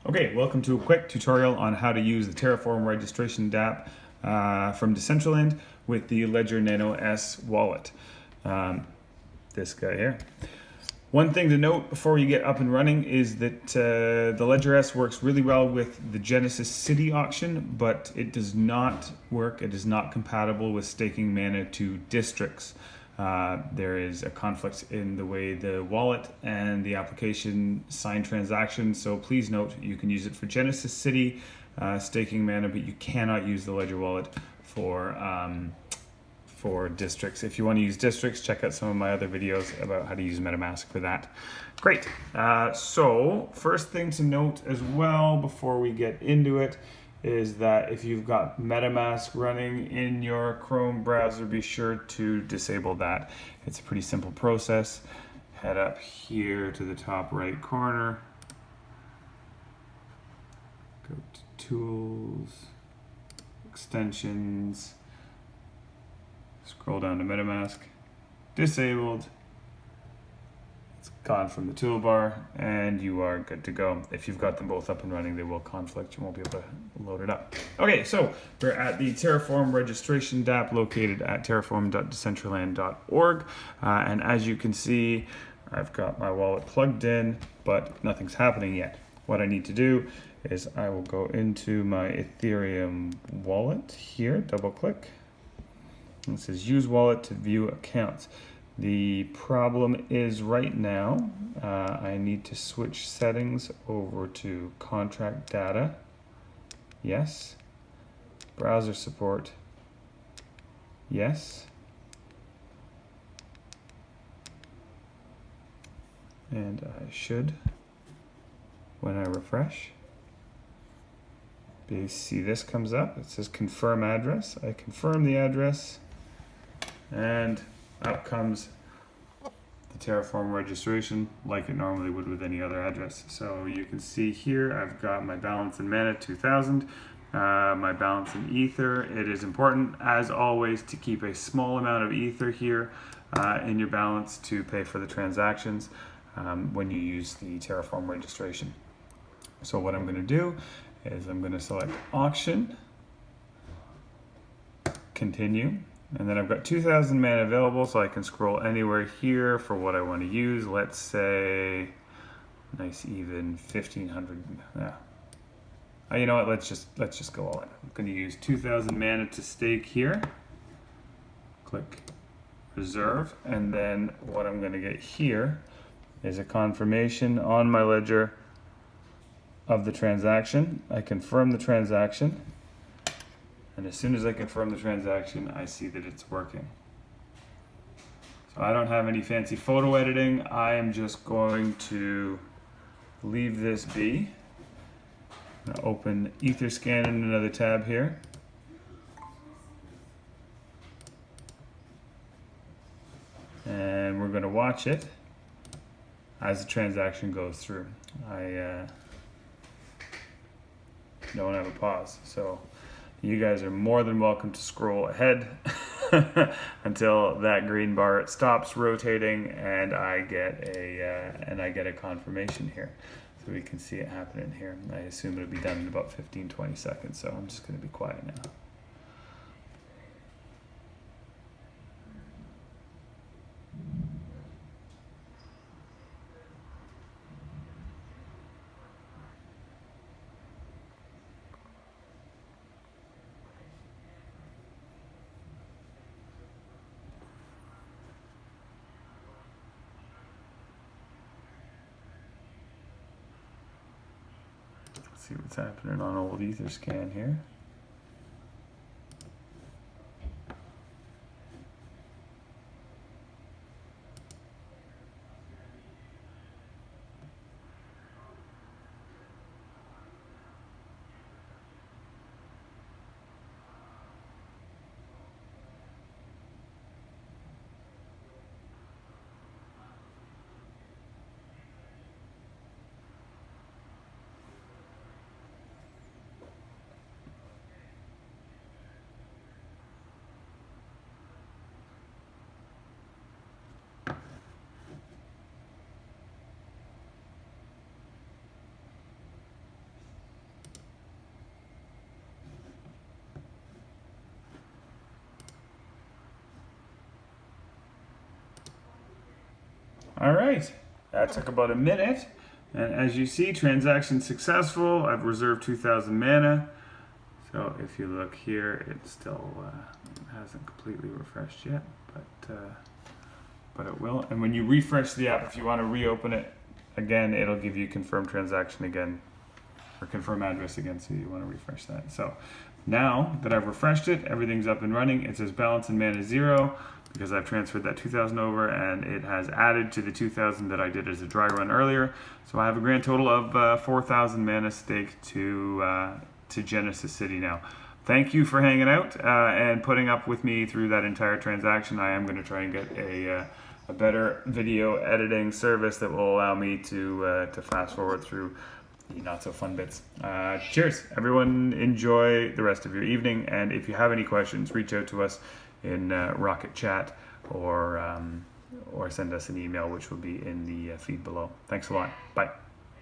Okay, welcome to a quick tutorial on how to use the Terraform Registration dApp from Decentraland with the Ledger Nano S wallet. This guy here. One thing to note before you get up and running is that the Ledger S works really well with the Genesis City auction, but it does not work, it is not compatible with staking mana to districts. There is a conflict in the way the wallet and the application sign transactions, so please note you can use it for Genesis City staking mana, but you cannot use the Ledger wallet for districts. If you want to use districts, check out some of my other videos about how to use MetaMask for that. Great. So first thing to note as well before we get into it is that if you've got MetaMask running in your Chrome browser, be sure to disable that. It's a pretty simple process. Head up here to the top right corner. Go to Tools, Extensions, scroll down to MetaMask, disabled. It's gone from the toolbar and you are good to go. If you've got them both up and running, they will conflict. You won't be able to load it up. Okay, so we're at the Terraform Registration dApp located at terraform.decentraland.org. And as you can see, I've got my wallet plugged in, but nothing's happening yet. What I need to do is I will go into my Ethereum wallet here, double click. It says use wallet to view accounts. The problem is right now, I need to switch settings over to contract data. Yes. Browser support. Yes. And I should, when I refresh, see this comes up. It says confirm address. I confirm the address. And up comes the Terraform registration like it normally would with any other address. So you can see here I've got my balance in mana 2000, my balance in Ether. It is important as always to keep a small amount of Ether here in your balance to pay for the transactions when you use the Terraform registration. So what I'm going to do is I'm going to select auction, continue. And then I've got 2,000 mana available, so I can scroll anywhere here for what I want to use. Let's say, nice even 1,500. Yeah. You know what? Let's just go all in. I'm going to use 2,000 mana to stake here. Click reserve, and then what I'm going to get here is a confirmation on my ledger of the transaction. I confirm the transaction. And as soon as I confirm the transaction, I see that it's working. So I don't have any fancy photo editing. I am just going to leave this be. I'm going to open Etherscan in another tab here. And we're going to watch it as the transaction goes through. I don't have a pause. So you guys are more than welcome to scroll ahead until that green bar stops rotating and I get a confirmation here. So we can see it happening here. I assume it'll be done in about 15-20 seconds, so I'm just going to be quiet now. See what's happening on old Etherscan here. All right, that took about a minute. And as you see, transaction successful. I've reserved 2,000 mana. So if you look here, it still hasn't completely refreshed yet, but it will. And when you refresh the app, if you want to reopen it again, it'll give you confirm transaction again, or confirm address again, so you want to refresh that. So now that I've refreshed it, everything's up and running. It says balance in mana 0 because I've transferred that 2,000 over, and it has added to the 2,000 that I did as a dry run earlier. So I have a grand total of 4,000 mana staked to Genesis City now. Thank you for hanging out and putting up with me through that entire transaction. I am going to try and get a better video editing service that will allow me to fast forward through the not so fun bits. Cheers, everyone. Enjoy the rest of your evening. And if you have any questions, reach out to us in Rocket Chat or send us an email, which will be in the feed below. Thanks a lot. Bye.